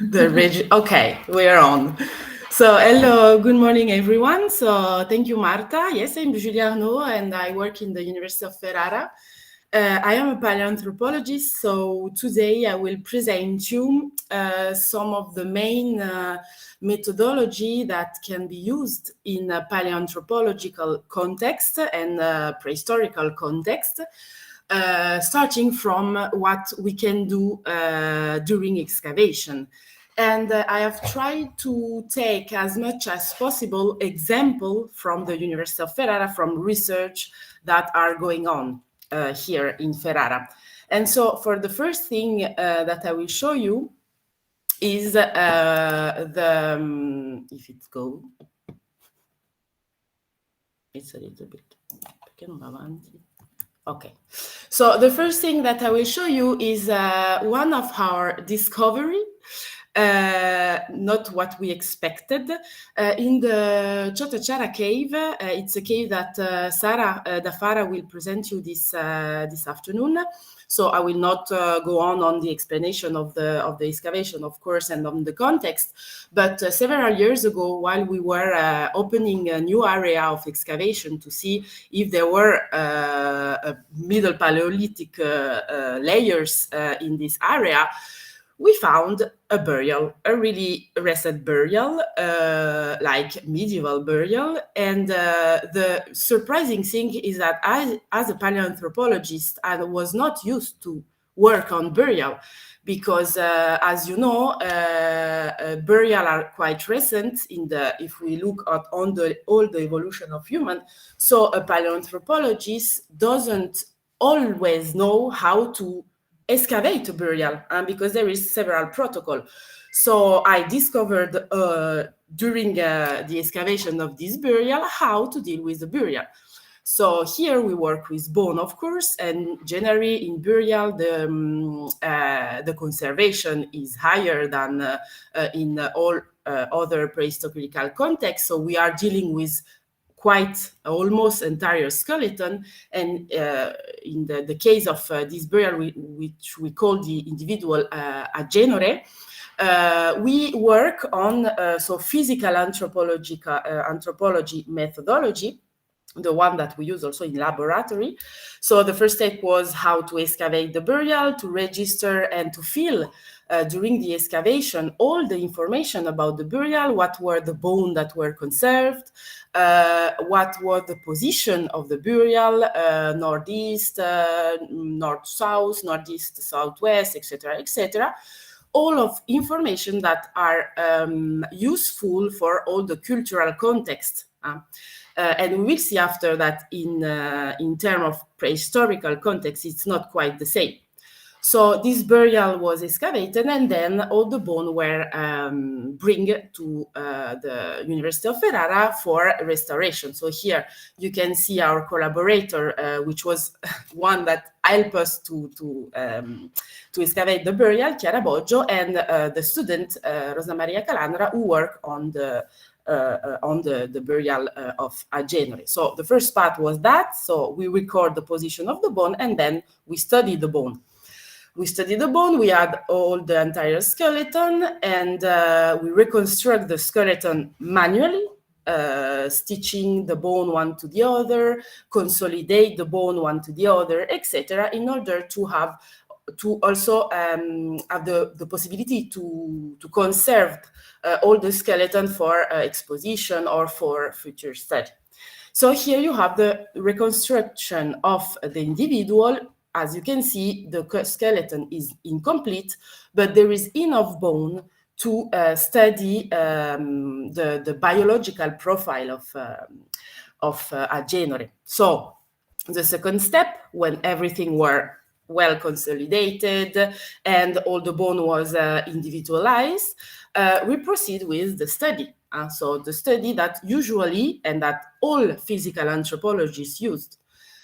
Okay, we're on. So hello, good morning everyone. So thank you, Marta. Yes, I'm Julia ARnaud and I work in the University of Ferrara. I am a paleoanthropologist, so today I will present you some of the main methodology that can be used in a paleoanthropological context and prehistorical context. Starting from what we can do during excavation. And I have tried to take as much as possible example from the University of Ferrara, from research that are going on here in Ferrara. And so for the first thing that I will show you is if it goes, it's a little bit, perché non va avanti? Okay, so the first thing that I will show you is one of our discovery, not what we expected, in the Chatachara Cave. It's a cave that Sara Dafara will present you this afternoon. So I will not go on the explanation of the excavation, of course, and on the context. But several years ago, while we were opening a new area of excavation to see if there were Middle Paleolithic layers in this area, we found a burial, a really recent burial, like medieval burial. And the surprising thing is that I, as a paleoanthropologist, I was not used to work on burial because, as you know, burial are quite recent if we look at all the evolution of human. So a paleoanthropologist doesn't always know how to excavate a burial, because there is several protocol. So I discovered during the excavation of this burial how to deal with the burial. So here we work with bone, of course, and generally in burial the conservation is higher than in all other prehistorical contexts. So we are dealing with quite almost entire skeleton, and in the case of this burial, which we call the individual ARnaud, we work on physical anthropology methodology, the one that we use also in laboratory. So the first step was how to excavate the burial, to register and to fill during the excavation all the information about the burial, what were the bones that were conserved, what was the position of the burial, northeast, north-south, northeast, southwest, etc., etc. All of information that are useful for all the cultural context. And we will see after that in terms of prehistorical context, it's not quite the same. So this burial was excavated, and then all the bones were bring to the University of Ferrara for restoration. So here you can see our collaborator, which was one that helped us to excavate the burial, Chiara Boggio, and the student, Rosa Maria Calandra, who worked on the burial of ARnaud. So the first part was that. So we record the position of the bone, and then we study the bone. We studied the bone, we had all the entire skeleton, and we reconstruct the skeleton manually, stitching the bone one to the other, consolidate the bone one to the other, etc., in order to also have the possibility to conserve all the skeleton for exposition or for future study. So here you have the reconstruction of the individual. As you can see, the skeleton is incomplete, but there is enough bone to study the biological profile of ARnaud. So the second step, when everything were well consolidated and all the bone was individualized, we proceed with the study. So the study that usually and that all physical anthropologists used.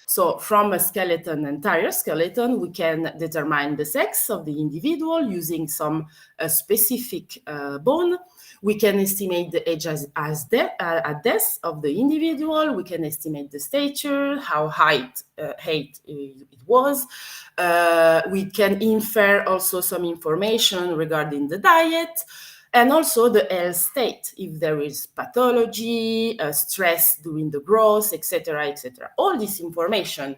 So from a skeleton, entire skeleton, we can determine the sex of the individual using some specific bone. We can estimate the age at death of the individual. We can estimate the stature, how height it was. We can infer also some information regarding the diet, and also the health state, if there is pathology, stress during the growth, etc., etc. All this information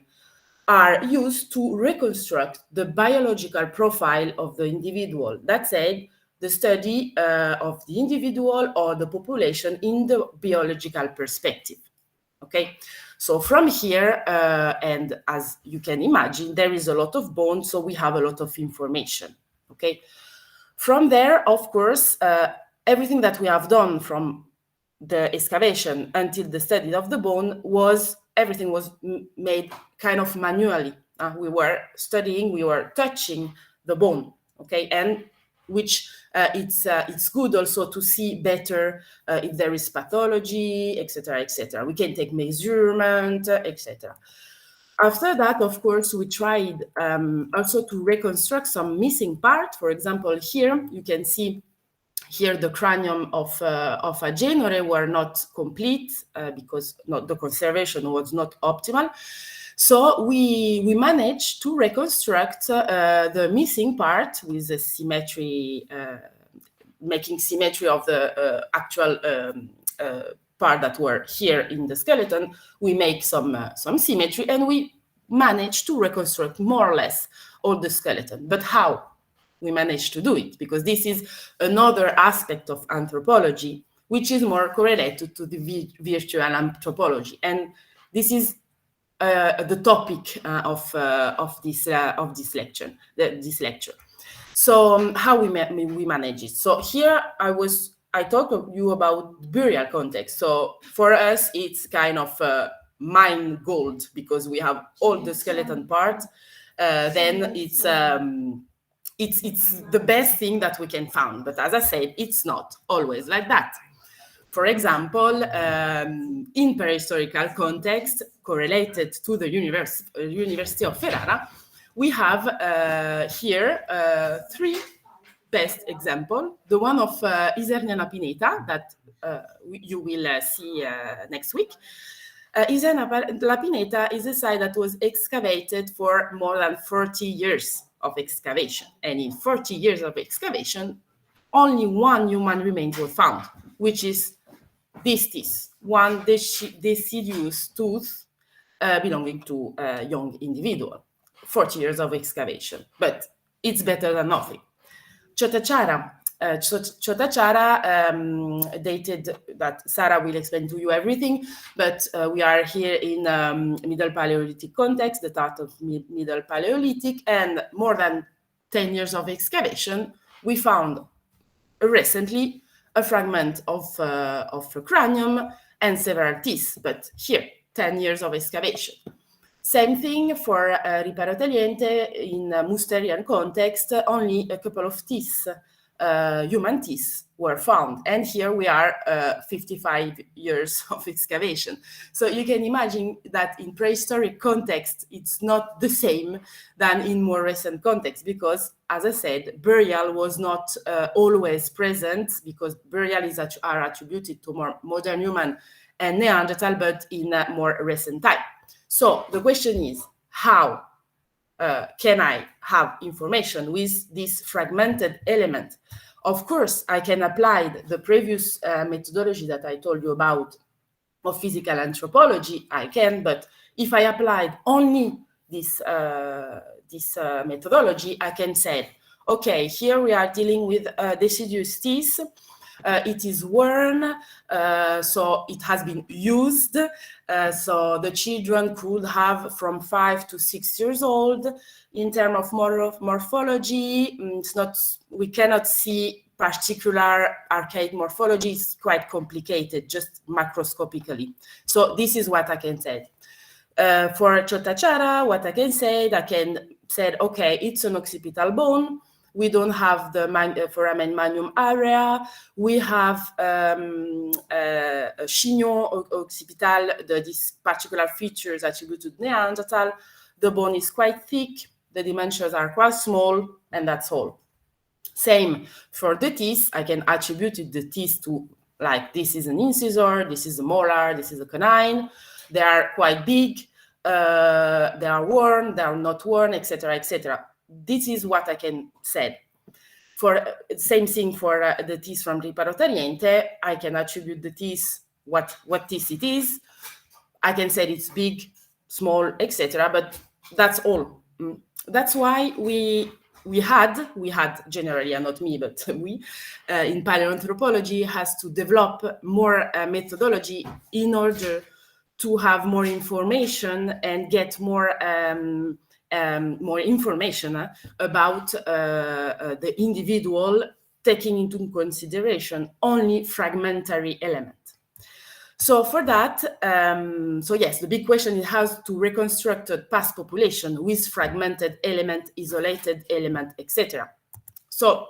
are used to reconstruct the biological profile of the individual. That said, the study of the individual or the population in the biological perspective. Okay, so from here, and as you can imagine, there is a lot of bone, so we have a lot of information. Okay. From there, of course, everything that we have done from the excavation until the study of the bone everything was made kind of manually. We were studying, we were touching the bone, okay, and which it's good also to see better if there is pathology, etc., etc. We can take measurement, etc. After that, of course, we tried also to reconstruct some missing part. For example, here you can see here the cranium of a genore were not complete because the conservation was not optimal. So we managed to reconstruct the missing part with the symmetry, making symmetry of the actual part that were here in the skeleton. We make some symmetry, and we managed to reconstruct more or less all the skeleton. But how we managed to do it? Because this is another aspect of anthropology, which is more correlated to the virtual anthropology, and this is the topic of this lecture. So how we manage it? So here I talked to you about burial context. So for us, it's kind of mine gold because we have all the skeleton part. Then it's the best thing that we can find. But as I said, it's not always like that. For example, in prehistorical context, correlated to the University of Ferrara, we have here three best example. The one of Isernia La Pineta that you will see next week. Isernia La Pineta is a site that was excavated for more than 40 years of excavation. And in 40 years of excavation, only one human remains were found, which is this teeth, one deciduous tooth belonging to a young individual. 40 years of excavation, but it's better than nothing. Chatachara, dated, that Sarah will explain to you everything, but we are here in Middle Paleolithic context, the start of Middle Paleolithic, and more than 10 years of excavation, we found recently a fragment of a cranium and several teeth, but here, 10 years of excavation. Same thing for Riparoteliente in Musterian context, only a couple of teeth, human teeth, were found. And here we are 55 years of excavation. So you can imagine that in prehistoric context, it's not the same than in more recent context, because, as I said, burial was not always present, because burial are attributed to more modern human and Neanderthal, but in a more recent time. So the question is, how can I have information with this fragmented element? Of course, I can apply the previous methodology that I told you about of physical anthropology, I can, but if I applied only this methodology, I can say, okay, here we are dealing with deciduous teeth. It is worn, so it has been used. So the children could have from 5 to 6 years old. In terms of morphology, it's not, we cannot see particular archaic morphology. It's quite complicated, just macroscopically. So this is what I can say. For Chatachara, what I can say, okay, it's an occipital bone We don't have the foramen magnum area. We have chignon occipital, these particular features attributed to Neanderthal. The bone is quite thick, the dimensions are quite small, and that's all. Same for the teeth. I can attribute the teeth to, like, this is an incisor, this is a molar, this is a canine. They are quite big, they are worn, they are not worn, etc., etc. This is what I can say. For same thing for the teeth from Riparo Tagliente, I can attribute the teeth, what teeth it is. I can say it's big, small, etc. But that's all. That's why we had generally, and not me, but we in paleoanthropology has to develop more methodology in order to have more information and get more information about the individual, taking into consideration only fragmentary elements. So for that, so yes, the big question is how to reconstruct a past population with fragmented element, isolated element, etc. So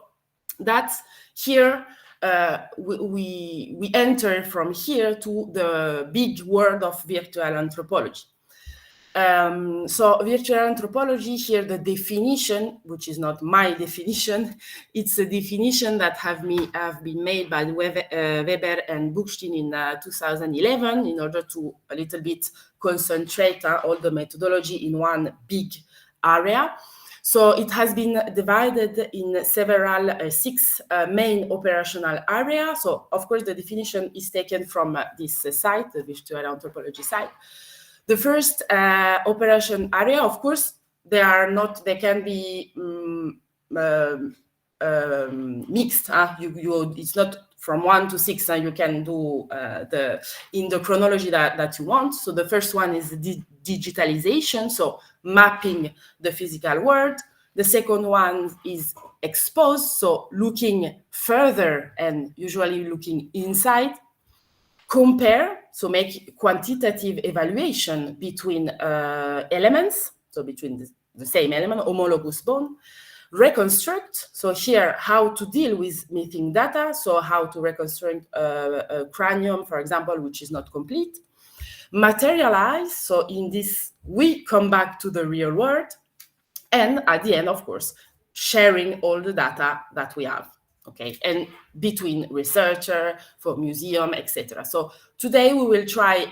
that's here, we enter from here to the big world of virtual anthropology. So virtual anthropology here, the definition, which is not my definition, it's a definition that have been made by Weber and Buchstein in 2011 in order to a little bit concentrate all the methodology in one big area. So it has been divided in several, 6 main operational areas. So of course the definition is taken from this site, the virtual anthropology site. The first operation area, of course, they can be mixed. It's not from 1 to 6. You can do in the chronology that you want. So the first one is digitalization, so mapping the physical world. The second one is exposed, so looking further and usually looking inside. Compare, so make quantitative evaluation between elements, so between the same element, homologous bone. Reconstruct, so here how to deal with missing data, so how to reconstruct a cranium, for example, which is not complete. Materialize, so in this we come back to the real world, and at the end, of course, sharing all the data that we have. Okay, and between researcher, for museum, etc. So today we will try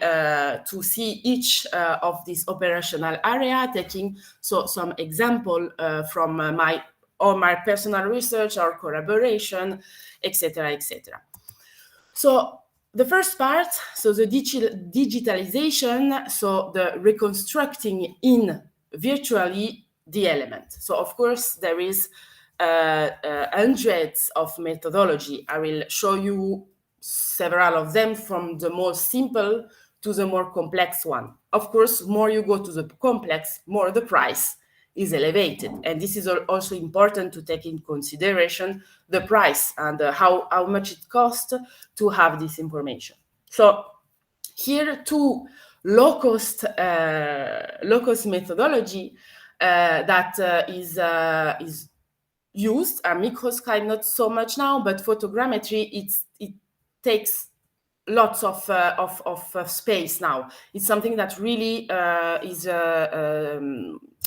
to see each of these operational area, taking some example from my personal research or collaboration, etc., etc. So the first part, so the digitalization, so the reconstructing in virtually the element. So of course there is hundreds of methodology. I will show you several of them, from the most simple to the more complex one. Of course, more you go to the complex, more the price is elevated. And this is also important to take in consideration the price and how much it costs to have this information. So here, 2 low-cost methodology that is used, a microscope not so much now, but photogrammetry, it takes lots of space now. It's something that really is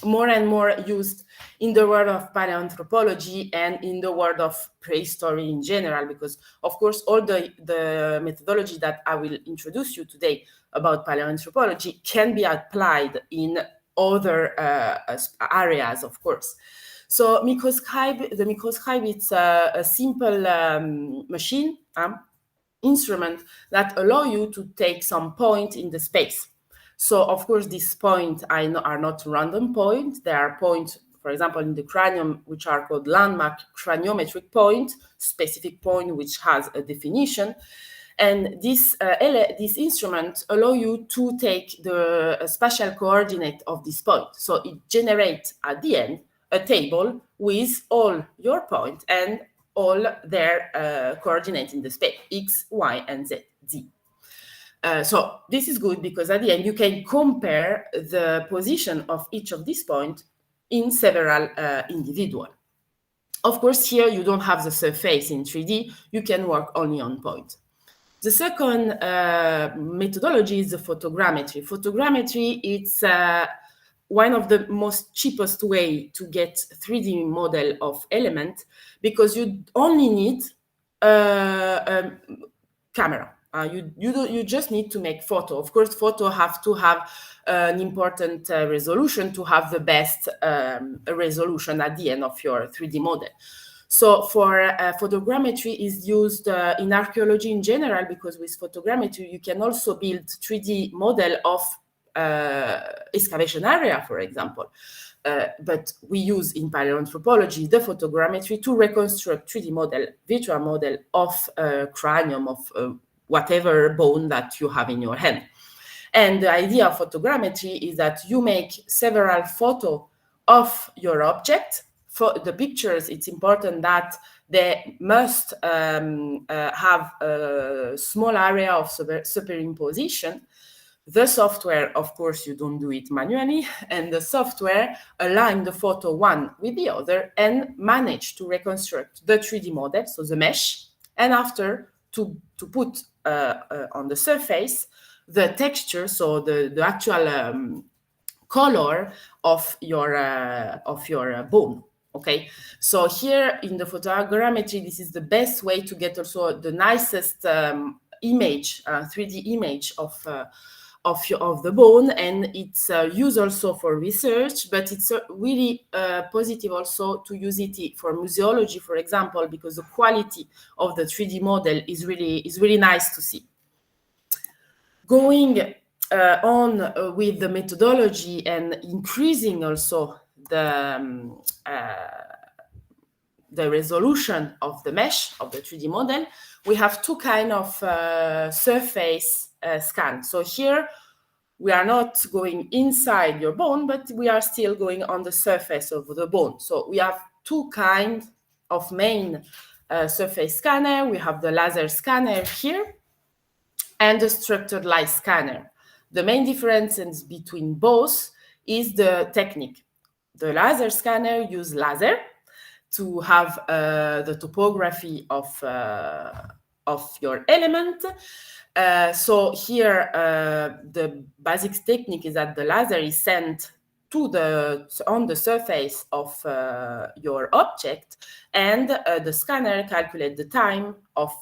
more and more used in the world of paleoanthropology and in the world of prehistory in general, because of course all the methodology that I will introduce you today about paleoanthropology can be applied in other areas, of course. So the microscope, it's a simple machine, instrument that allow you to take some point in the space. So of course these points are not random points. There are points, for example, in the cranium, which are called landmark craniometric point, specific point which has a definition. And this instrument allow you to take the spatial coordinate of this point. So it generates at the end a table with all your points and all their coordinates in the space, X, Y, and Z. So this is good because at the end you can compare the position of each of these points in several individuals. Of course, here you don't have the surface in 3D. You can work only on point. The second methodology is the photogrammetry. Photogrammetry, it's one of the most cheapest way to get 3D model of element, because you only need a camera. You just need to make photo. Of course, photo have to have an important resolution to have the best resolution at the end of your 3D model. So for photogrammetry is used in archaeology in general, because with photogrammetry you can also build 3D model of excavation area, for example. But we use in paleoanthropology the photogrammetry to reconstruct 3D model, virtual model of cranium, of whatever bone that you have in your hand. And the idea of photogrammetry is that you make several photos of your object. For the pictures, it's important that they must have a small area of superimposition. The software, of course, you don't do it manually, and the software align the photo one with the other and manage to reconstruct the 3D model, so the mesh, and after to put on the surface the texture, so the actual color of your bone. Okay, so here in the photogrammetry, this is the best way to get also the nicest image, 3D image of the bone, and it's used also for research, but it's really positive also to use it for museology, for example, because the quality of the 3D model is really nice to see. Going on with the methodology and increasing also the resolution of the mesh of the 3D model, we have two kind of surface scan. So here we are not going inside your bone, but we are still going on the surface of the bone. So we have two kinds of main surface scanner. We have the laser scanner here and the structured light scanner. The main difference between both is the technique. The laser scanner uses laser to have the topography of your element. So here, the basic technique is that the laser is sent on the surface of your object, and the scanner calculates the time of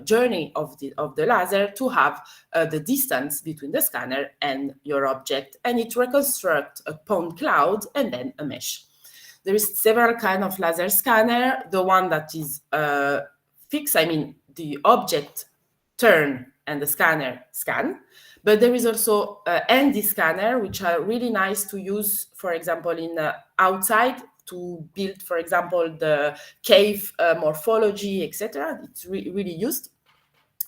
journey of the laser to have the distance between the scanner and your object, and it reconstructs a point cloud and then a mesh. There is several kind of laser scanner. The one that is fixed, I mean, the object turn and the scanner scan. But there is also ND scanner, which are really nice to use, for example, in outside to build, for example, the cave morphology, etc. It's really used.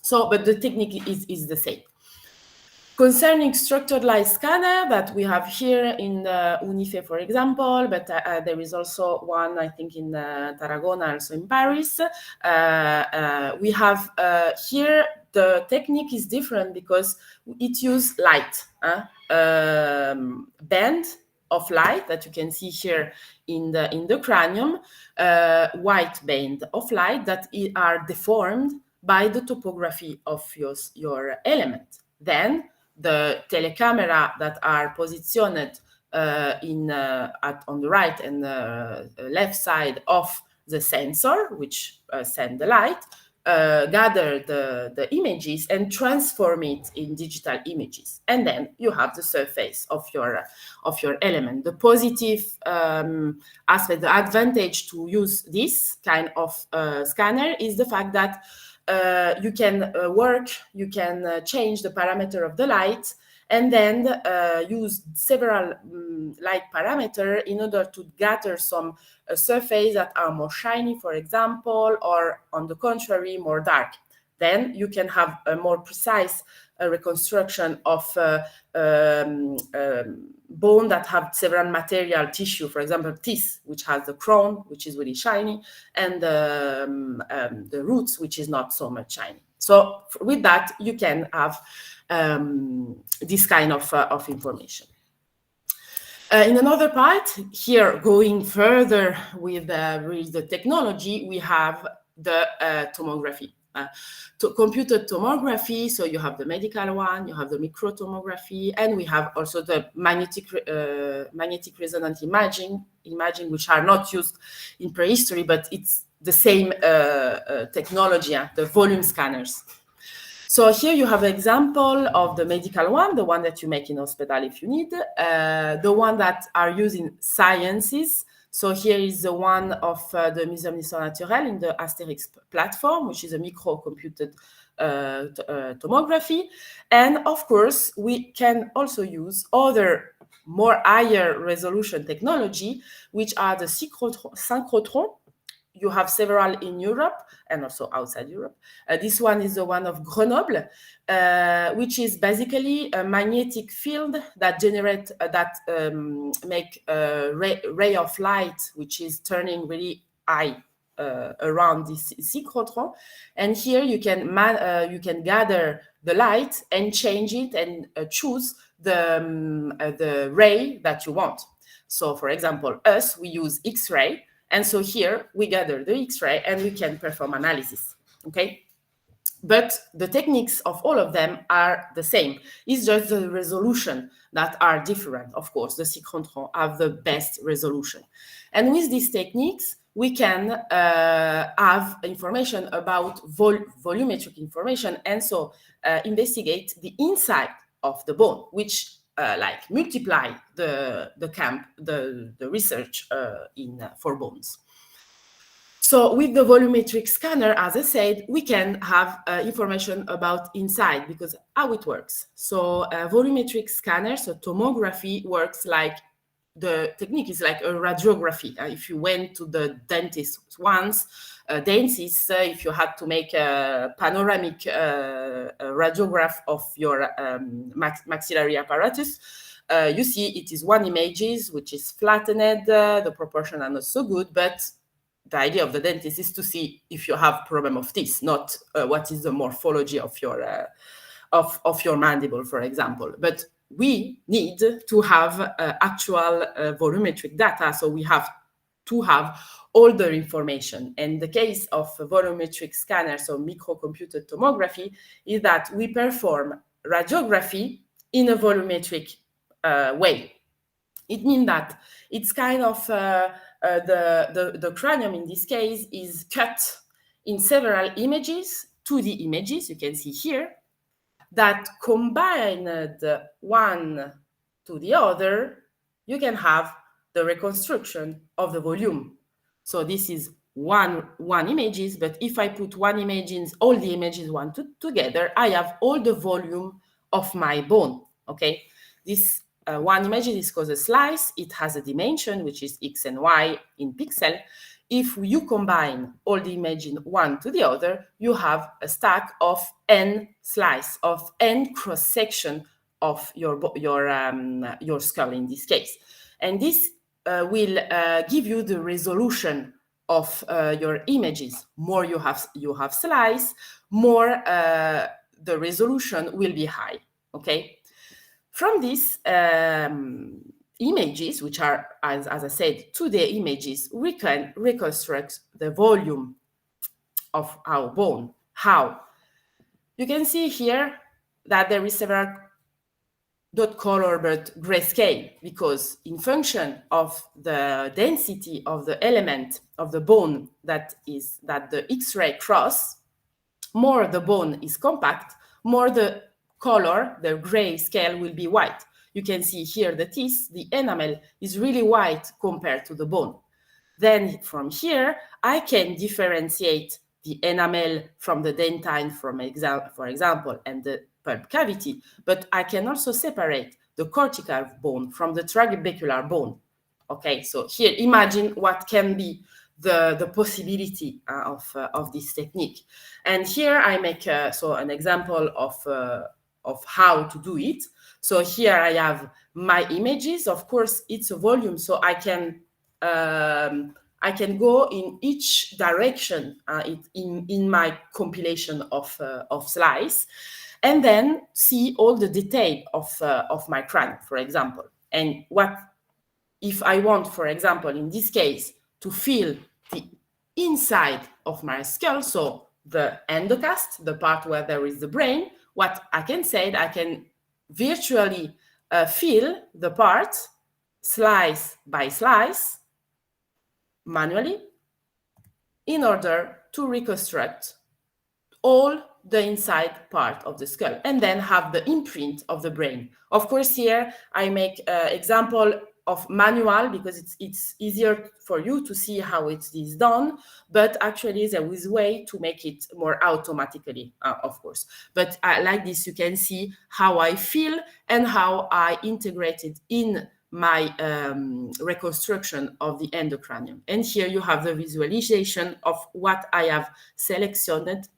So, but the technique is the same. Concerning structured light scanner that we have here in UNIFE, for example, but there is also one, I think, in Tarragona, also in Paris. We have here, the technique is different because it uses light, band of light that you can see here in the cranium, white band of light that are deformed by the topography of your element. Then the telecamera that are positioned on the right and left side of the sensor, which send the light, gather the images and transform it in digital images, and then you have the surface of your element. The positive aspect, the advantage to use this kind of scanner is the fact that you can you can change the parameter of the light, and then use several light parameters in order to gather some surface that are more shiny, for example, or on the contrary, more dark. Then you can have a more precise reconstruction of bone that have several material tissue, for example, teeth, which has the crown, which is really shiny, and the roots, which is not so much shiny. So with that, you can have this kind of information. In another part, here going further with the technology, we have the tomography. Computed tomography, so you have the medical one, you have the microtomography, and we have also the magnetic resonance imaging, which are not used in prehistory, but it's the same technology, the volume scanners. So here you have an example of the medical one, the one that you make in hospital if you need, the one that are used in sciences. So here is the one of the Muséum d'Histoire Naturelle in the Asterix platform, which is a micro-computed tomography. And of course, we can also use other more higher resolution technology, which are the synchrotron. You have several in Europe and also outside Europe. This one is the one of Grenoble, which is basically a magnetic field that generate make a ray of light, which is turning really high around this synchrotron. And here you can gather the light and change it and choose the ray that you want. So, for example, we use X-ray. And so here we gather the X-ray and we can perform analysis, okay? But the techniques of all of them are the same. It's just the resolution that are different, of course. The synchrotron have the best resolution. And with these techniques, we can have information about volumetric information and so investigate the inside of the bone, which like multiply the research for bones. So with the volumetric scanner, as I said, we can have information about inside because how it works. So volumetric scanner, so tomography works like the technique is like a radiography. If you went to the dentist once, if you had to make a panoramic radiograph of your maxillary apparatus, you see it is one images which is flattened, the proportion are not so good, but the idea of the dentist is to see if you have problem of teeth, not what is the morphology of your mandible, for example. But we need to have actual volumetric data, so we have to have all the information. And the case of volumetric scanners, so microcomputed tomography, is that we perform radiography in a volumetric way. It means that it's kind of the cranium in this case is cut in several images, 2D images, you can see here, that combined one to the other, you can have the reconstruction of the volume. So this is one images, but if I put one image in, all the images together, I have all the volume of my bone, okay? This one image is called a slice. It has a dimension, which is X and Y in pixel. If you combine all the images one to the other, you have a stack of n slice, of n cross-section of your skull in this case. And this will give you the resolution of your images. More you have slice, more the resolution will be high, okay? From these images, which are, as I said, 2D images, we can reconstruct the volume of our bone. How? You can see here that there is several dot color but grayscale, because in function of the density of the element of the bone that the X-ray cross, more the bone is compact, more the color, the gray scale, will be white. You can see here the teeth, the enamel is really white compared to the bone. Then from here, I can differentiate the enamel from the dentine, for example, and the pulp cavity, but I can also separate the cortical bone from the trabecular bone. Okay, so here, imagine what can be the possibility of this technique. And here I make an example of how to do it. So here I have my images. Of course, it's a volume, so I can go in each direction in my compilation of slice, and then see all the detail of my cranium, for example. And what if I want, for example, in this case, to feel the inside of my skull, so the endocast, the part where there is the brain, what I can say, I can virtually feel the part slice by slice manually in order to reconstruct all the inside part of the skull and then have the imprint of the brain. Of course, here I make an example of manual because it's easier for you to see how it is done, but actually there is a way to make it more automatically, of course. But like this, you can see how I feel and how I integrate it in my reconstruction of the endocranium. And here you have the visualization of what I have selected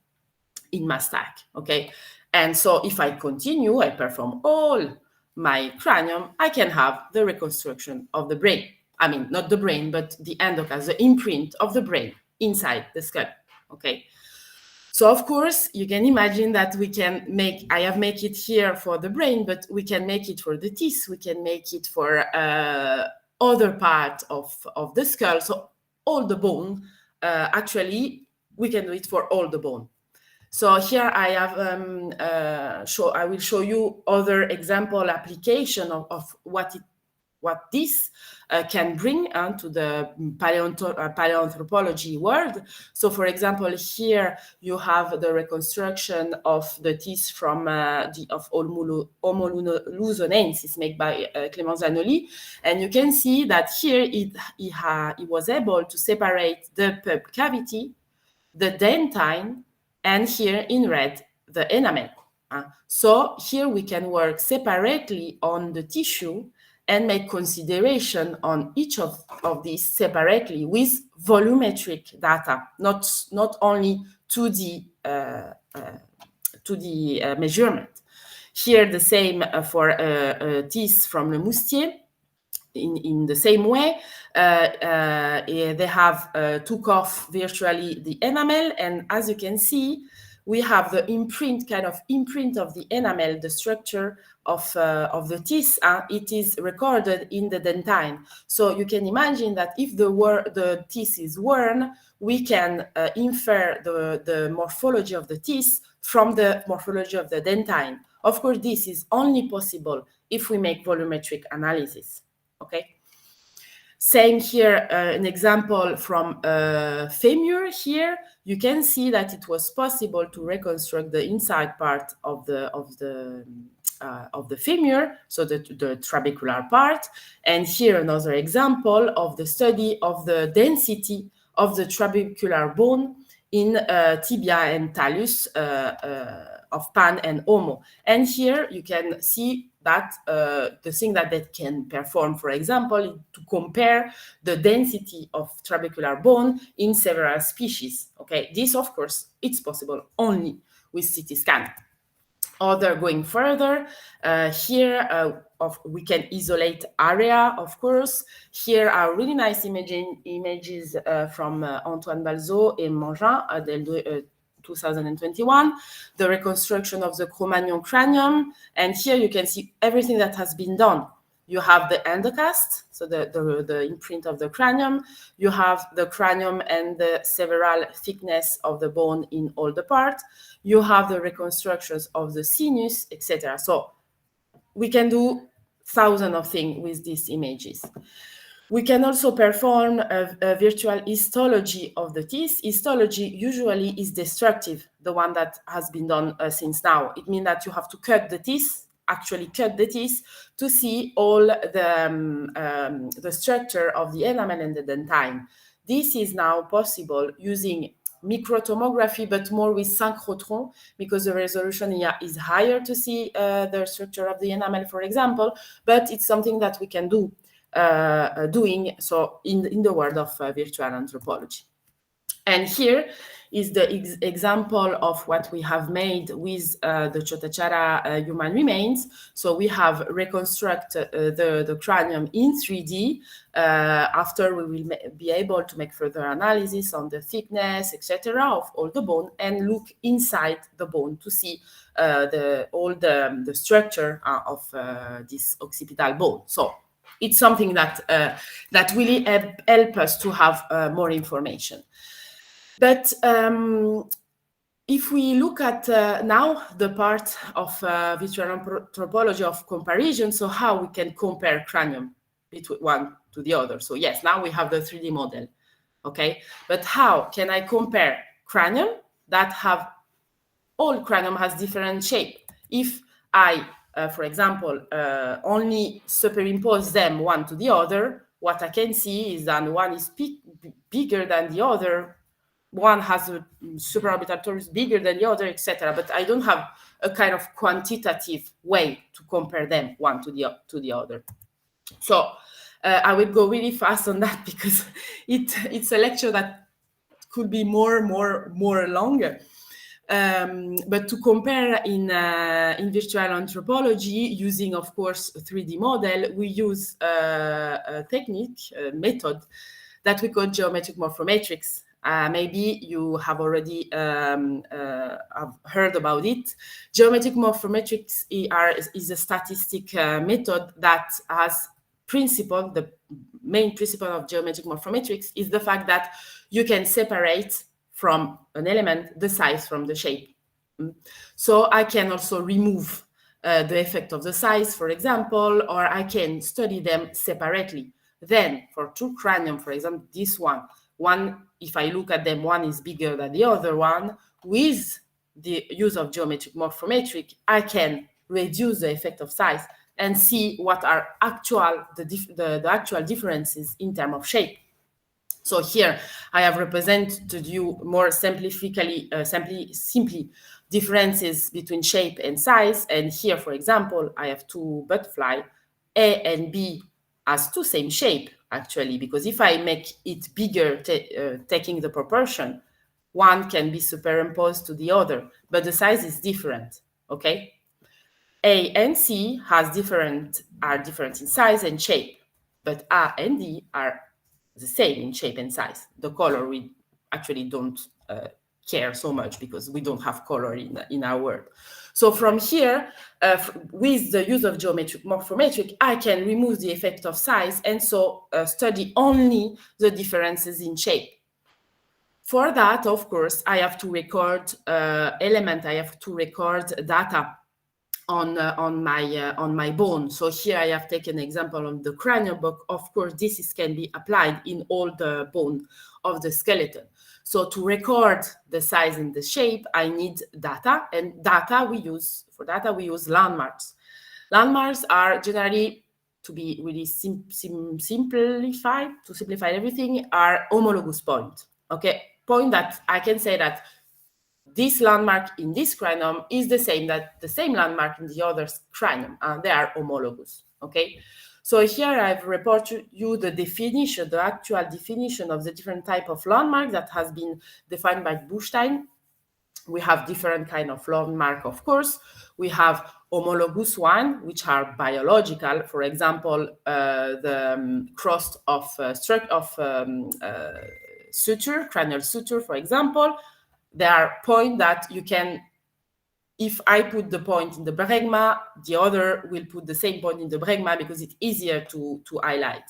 in my stack, okay? And so if I continue, I perform all my cranium, I can have the reconstruction of the brain. I mean, not the brain, but the endocast, the imprint of the brain inside the skull, okay? So of course, you can imagine that we can make, I have made it here for the brain, but we can make it for the teeth, we can make it for other part of the skull. So all the bone, actually, we can do it for all the bone. So here I have, I will show you other example application of what this can bring to the paleoanthropology world. So for example, here you have the reconstruction of the teeth from of Homo-luzonensis made by Clément Zanoli. And you can see that here he was able to separate the pulp cavity, the dentine, and here in red, the enamel. So here we can work separately on the tissue and make consideration on each of these separately with volumetric data, not only 2D measurement. Here the same for teeth from Le Moustier. In the same way, they have took off virtually the enamel, and as you can see, we have the imprint of the enamel, the structure of the teeth. It is recorded in the dentine. So you can imagine that if the teeth is worn, we can infer the morphology of the teeth from the morphology of the dentine. Of course, this is only possible if we make volumetric analysis. Okay. Same here, an example from femur here. You can see that it was possible to reconstruct the inside part of the femur, so the trabecular part. And here another example of the study of the density of the trabecular bone in tibia and talus of Pan and Homo. And here you can see that the thing that they can perform, for example, to compare the density of trabecular bone in several species. Okay, this, of course, it's possible only with CT scan. Other going further, here we can isolate area, of course. Here are really nice images from Antoine Balzo and Mangin 2021, the reconstruction of the Cro-Magnon cranium. And here you can see everything that has been done. You have the endocast, so the imprint of the cranium. You have the cranium and the several thickness of the bone in all the parts. You have the reconstructions of the sinus, etc. So we can do thousands of things with these images. We can also perform a virtual histology of the teeth. Histology usually is destructive, the one that has been done since now. It means that you have to cut the teeth, actually cut the teeth, to see all the structure of the enamel and the dentine. This is now possible using microtomography, but more with synchrotron, because the resolution here is higher to see the structure of the enamel, for example, but it's something that we can do doing so in the world of virtual anthropology. And here is the example of what we have made with the Chatachara human remains. So we have reconstructed the cranium in 3D. After we will be able to make further analysis on the thickness, etc., of all the bone, and look inside the bone to see all the structure of this occipital bone. So it's something that that really help us to have more information. But if we look at now the part of visual anthropology of comparison, so how we can compare cranium between one to the other. So yes, now we have the 3D model, okay? But how can I compare cranium that have, all cranium has different shape? If I, for example, only superimpose them one to the other, what I can see is that one is bigger than the other, one has a supraorbital torus bigger than the other, etc. But I don't have a kind of quantitative way to compare them one to the other. So I will go really fast on that because it's a lecture that could be more longer. But to compare in virtual anthropology, using, of course, a 3D model, we use a technique, a method that we call geometric morphometrics. Maybe you have already have heard about it. Geometric morphometrics is a statistic method that has principle. The main principle of geometric morphometrics is the fact that you can separate from an element the size from the shape. So I can also remove the effect of the size, for example, or I can study them separately. Then for two cranium, for example, this one, if I look at them, one is bigger than the other one. With the use of geometric morphometric, I can reduce the effect of size and see what are the actual differences in terms of shape. So here I have represented you more simply differences between shape and size. And here, for example, I have two butterfly, A and B as two same shape, actually, because if I make it bigger, taking the proportion, one can be superimposed to the other, but the size is different, okay? A and C are different in size and shape, but A and D are the same in shape and size. The color we actually don't care so much because we don't have color in our world. So from here, with the use of geometric morphometric, I can remove the effect of size and so study only the differences in shape. For that, of course, I have to record element. I have to record data on my bone. So here I have taken an example of the cranium, but of course this can be applied in all the bone of the skeleton. So to record the size and the shape, I need data, and for data we use landmarks. Landmarks are generally, to be really simplified, to simplify everything, are homologous points. Okay, point that I can say that this landmark in this cranium is the same landmark in the other cranium, and they are homologous, okay? So here I've reported you the definition, the actual definition of the different type of landmark that has been defined by Buchstein. We have different kind of landmark, of course. We have homologous one, which are biological. For example, the cross of suture, cranial suture, for example. There are points that you can, if I put the point in the bregma, the other will put the same point in the bregma because it's easier to highlight.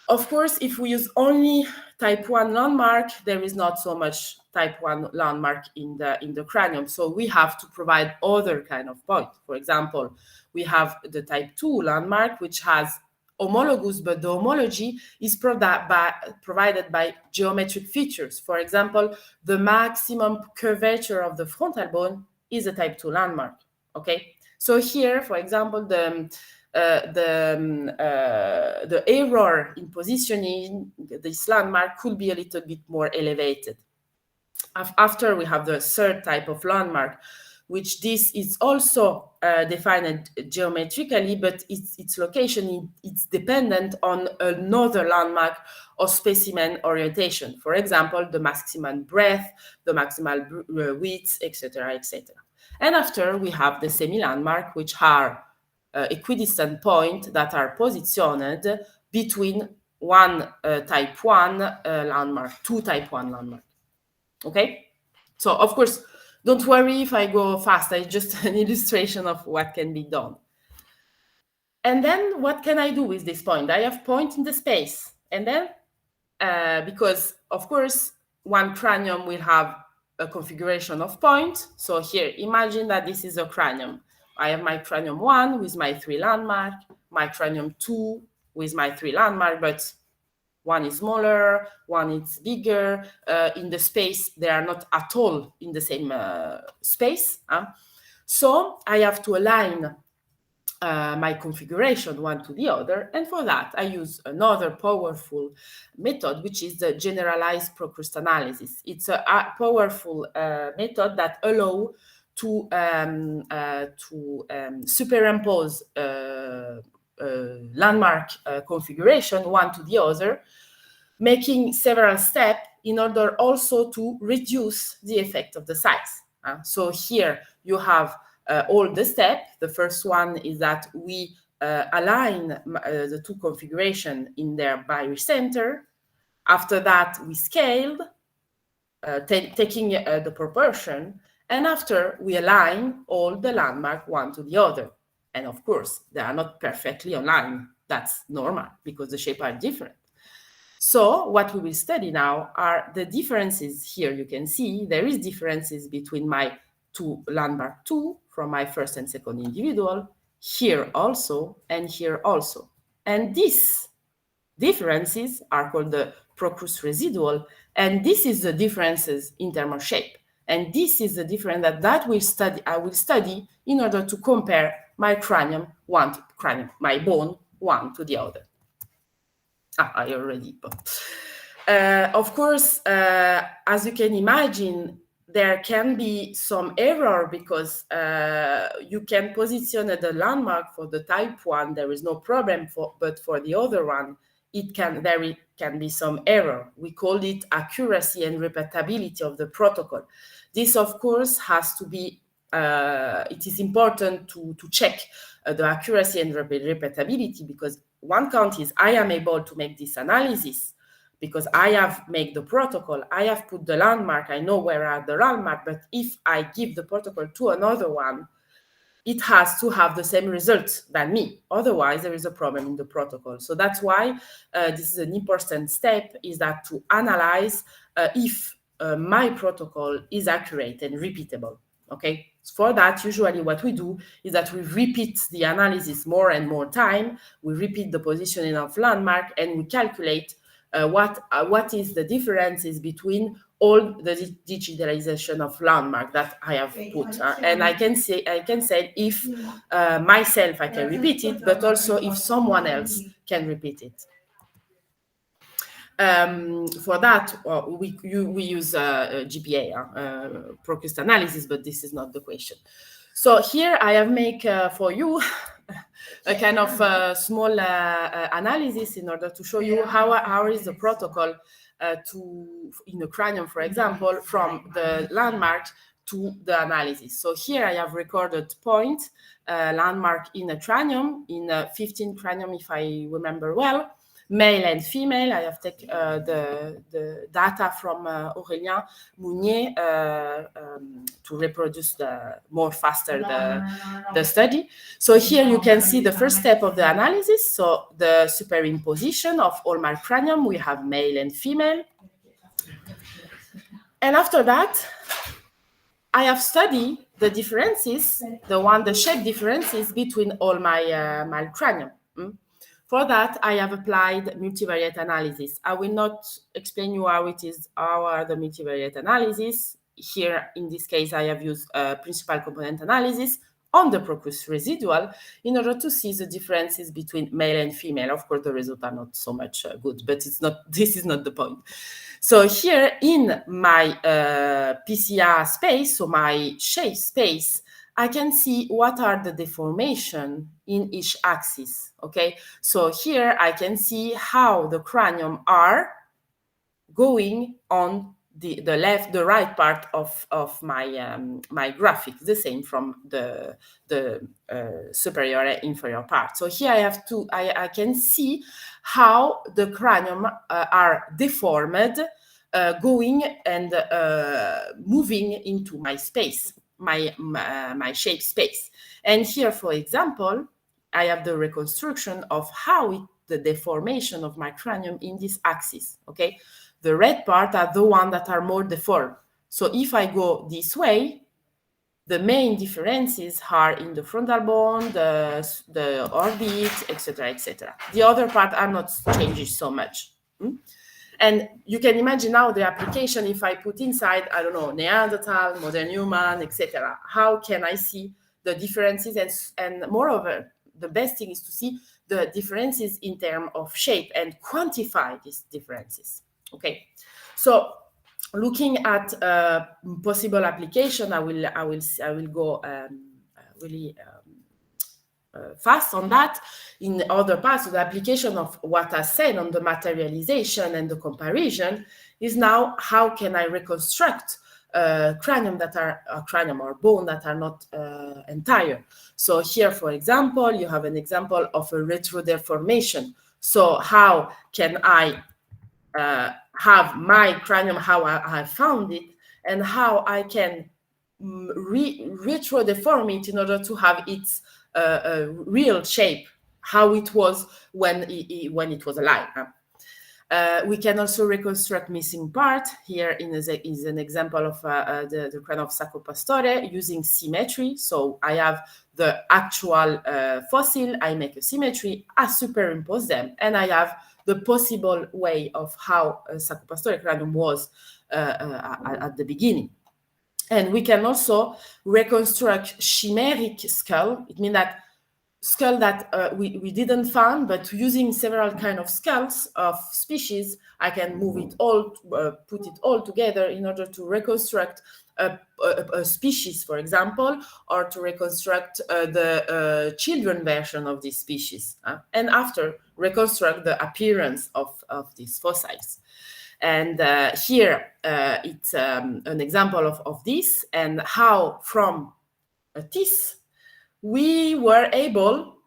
Of course, if we use only type 1 landmark, there is not so much type 1 landmark in the cranium. So we have to provide other kind of point. For example, we have the type 2 landmark, which has homologous, but the homology is provided by geometric features. For example, the maximum curvature of the frontal bone is a type 2 landmark, okay? So here, for example, the error in positioning this landmark could be a little bit more elevated. After we have the third type of landmark, which this is also defined geometrically, but its location it's dependent on another landmark or specimen orientation. For example, the maximum breadth, the maximal width, etc., etc. And after we have the semi-landmark, which are equidistant points that are positioned between one type 1 landmark, two type 1 landmark. Okay? So, of course, don't worry if I go fast. It's just an illustration of what can be done. And then what can I do with this point? I have point in the space. And then, because of course, one cranium will have a configuration of points. So here, imagine that this is a cranium. I have my cranium 1 with my 3 landmark, my cranium 2 with my 3 landmark, but one is smaller, one is bigger. In the space, they are not at all in the same space. So I have to align my configuration one to the other. And for that, I use another powerful method, which is the generalized procrust analysis. It's a powerful method that allows to superimpose landmark configuration one to the other, making several steps in order also to reduce the effect of the size. So here you have all the steps. The first one is that we align the two configurations in their barycenter. After that, we scaled, taking the proportion. And after, we align all the landmark one to the other. And of course, they are not perfectly aligned. That's normal because the shapes are different. So what we will study now are the differences. Here you can see there is differences between my two landmark 2 from my first and second individual, here also, and here also. And these differences are called the procrust residual, and this is the differences in terms of shape. And this is the difference that I will study in order to compare my cranium, my bone, one to the other. I already. Of course, as you can imagine, there can be some error because you can position the landmark for the type 1, there is no problem, but for the other one, there can be some error. We call it accuracy and repeatability of the protocol. This, of course, has to be, it is important to check the accuracy and repeatability, because one count is I am able to make this analysis because I have made the protocol, I have put the landmark, I know where are the landmark, but if I give the protocol to another one, it has to have the same result than me. Otherwise, there is a problem in the protocol. So that's why this is an important step, is that to analyze if my protocol is accurate and repeatable. Okay, for that, usually what we do is that we repeat the analysis more and more time. We repeat the positioning of landmark, and we calculate what is the differences between all the digitalization of landmark that I have put. And I can say if myself I can repeat it, but also if someone else can repeat it. For that, we use GPA, procrust analysis, but this is not the question. So here I have make for you a kind of small analysis in order to show you how is the protocol in a cranium, for example, from the landmark to the analysis. So here I have recorded point landmark in a cranium, in 15 cranium, if I remember well, male and female. I have taken the data from Aurélien Mounier to reproduce more faster the study. So here you can see the first step of the analysis. So the superimposition of all my cranium, we have male and female. And after that, I have studied the differences, the shape differences between all my cranium. For that, I have applied multivariate analysis. I will not explain you how are the multivariate analysis. Here, in this case, I have used principal component analysis on the procrust residual in order to see the differences between male and female. Of course, the results are not so much good, but this is not the point. So here in my PCR space, so my shape space, I can see what are the deformation in each axis, okay? So here I can see how the cranium are going on the right part of my graphic, the same from the superior and inferior part. So here I can see how the cranium are deformed, going and moving into my space, my shape space. And here, for example, I have the reconstruction of how the deformation of my cranium in this axis, okay? The red part are the ones that are more deformed. So if I go this way, the main differences are in the frontal bone, the orbit, etc., etc. The other part are not changing so much. And you can imagine now the application if I put inside, I don't know, Neanderthal, modern human, etc. How can I see the differences? And moreover, the best thing is to see the differences in terms of shape and quantify these differences. Okay, so looking at possible application, I will go really fast on that. In other parts of the application of what I said on the materialization and the comparison is now how can I reconstruct cranium that are cranium or bone that are not entire. So here, for example, you have an example of a retrodeformation. So how can I have my cranium, how I found it, and how I can retro-deform it in order to have its real shape, how it was when it was alive. We can also reconstruct missing part. Here is an example of the cranium of Sacco Pastore using symmetry. So I have the actual fossil, I make a symmetry, I superimpose them, and I have the possible way of how Sacco Pastore cranium was at the beginning. And we can also reconstruct chimeric skull. It means that skull that we didn't find, but using several kind of skulls of species, I can move it all, put it all together in order to reconstruct a species, for example, or to reconstruct the children version of this species, and after reconstruct the appearance of these fossils. And here it's an example of this and how from a teeth we were able,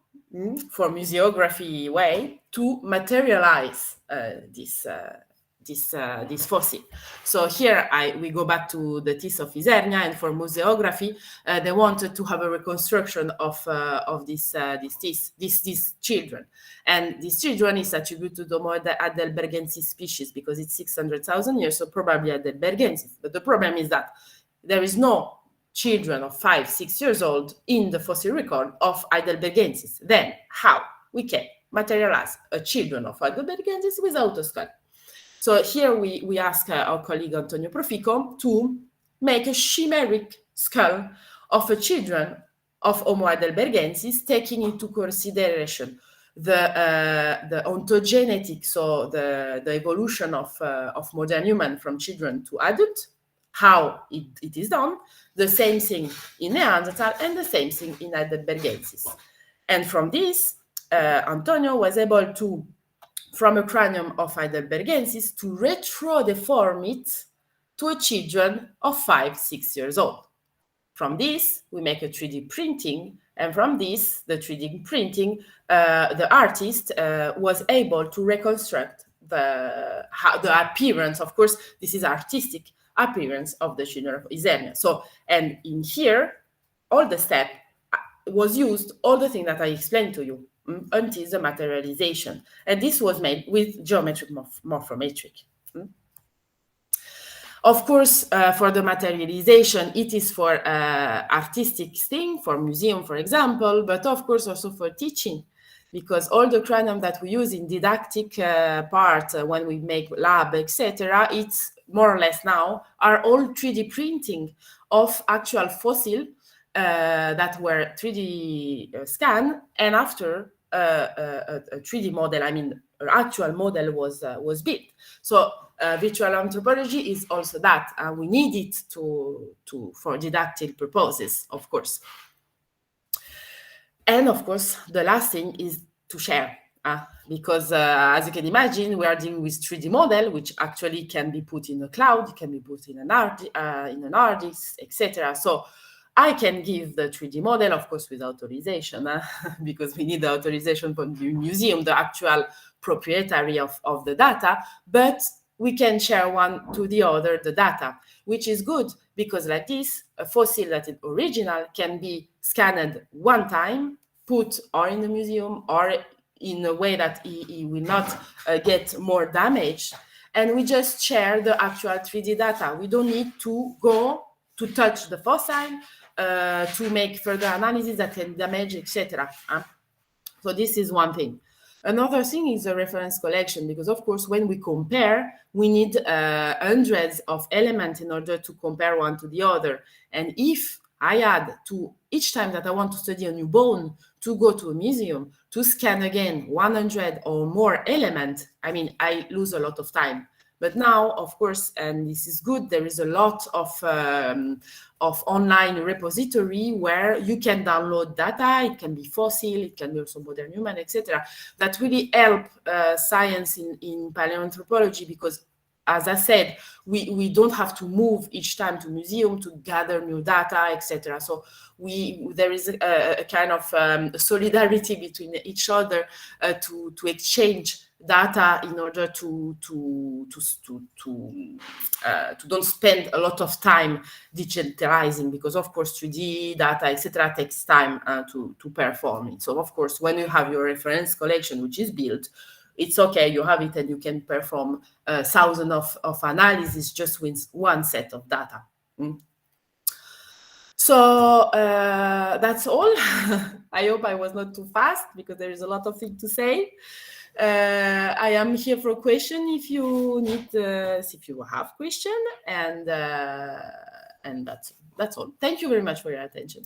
for museography way, to materialize this fossil. So here we go back to the teeth of Isernia, and for museography, they wanted to have a reconstruction of these teeth, these children. And these children is attributed to the Heidelbergensis species because it's 600,000 years, so probably Heidelbergensis. But the problem is that there is no children of 5-6 years old in the fossil record of Heidelbergensis. Then how we can materialize a children of Heidelbergensis without a skull? So here we ask our colleague Antonio Profico to make a chimeric skull of a children of Homo heidelbergensis, taking into consideration the ontogenetic, so the evolution of modern human from children to adult, how it is done, the same thing in Neanderthal and the same thing in Heidelbergensis. And from this, Antonio was able to, from a cranium of Heidelbergensis, to retro-deform it to a children of 5-6 years old. From this, we make a 3D printing, and from this, the 3D printing, the artist was able to reconstruct the appearance. Of course, this is artistic appearance of the children of Isernia. So, and in here, all the step was used, all the things that I explained to you, until the materialization. And this was made with geometric morphometric. Of course, for the materialization, it is for artistic thing, for museum, for example, but of course also for teaching, because all the cranium that we use in didactic part, when we make lab, etc., it's more or less now are all 3D printing of actual fossil that were 3D scanned, and after a 3D model, I mean, an actual model was built. So virtual anthropology is also that, and we need it for didactic purposes, of course. And of course, the last thing is to share, because as you can imagine, we are dealing with 3D model, which actually can be put in a cloud, can be put in an hard disk, etc. So I can give the 3D model, of course, with authorization, because we need the authorization from the museum, the actual proprietary of the data, but we can share one to the other the data, which is good because like this, a fossil that is original can be scanned one time, put or in the museum or in a way that he will not get more damage. And we just share the actual 3D data. We don't need to go to touch the fossil to make further analysis that can damage, etc. So this is one thing. Another thing is the reference collection, because of course, when we compare, we need hundreds of elements in order to compare one to the other. And if I had to, each time that I want to study a new bone, to go to a museum, to scan again 100 or more elements, I mean, I lose a lot of time. But now, of course, and this is good, there is a lot of online repository where you can download data. It can be fossil, it can be also modern human, etc. That really help science in paleoanthropology, because, as I said, we don't have to move each time to museum to gather new data, etc. So there is a kind of solidarity between each other to exchange data in order to don't spend a lot of time digitalizing, because of course 3D data, etc., takes time to perform it. So of course, when you have your reference collection, which is built, it's okay, you have it, and you can perform thousands of analysis just with one set of data. So that's all. I hope I was not too fast, because there is a lot of things to say. I am here for a question if you need, if you have question, and that's all. Thank you very much for your attention.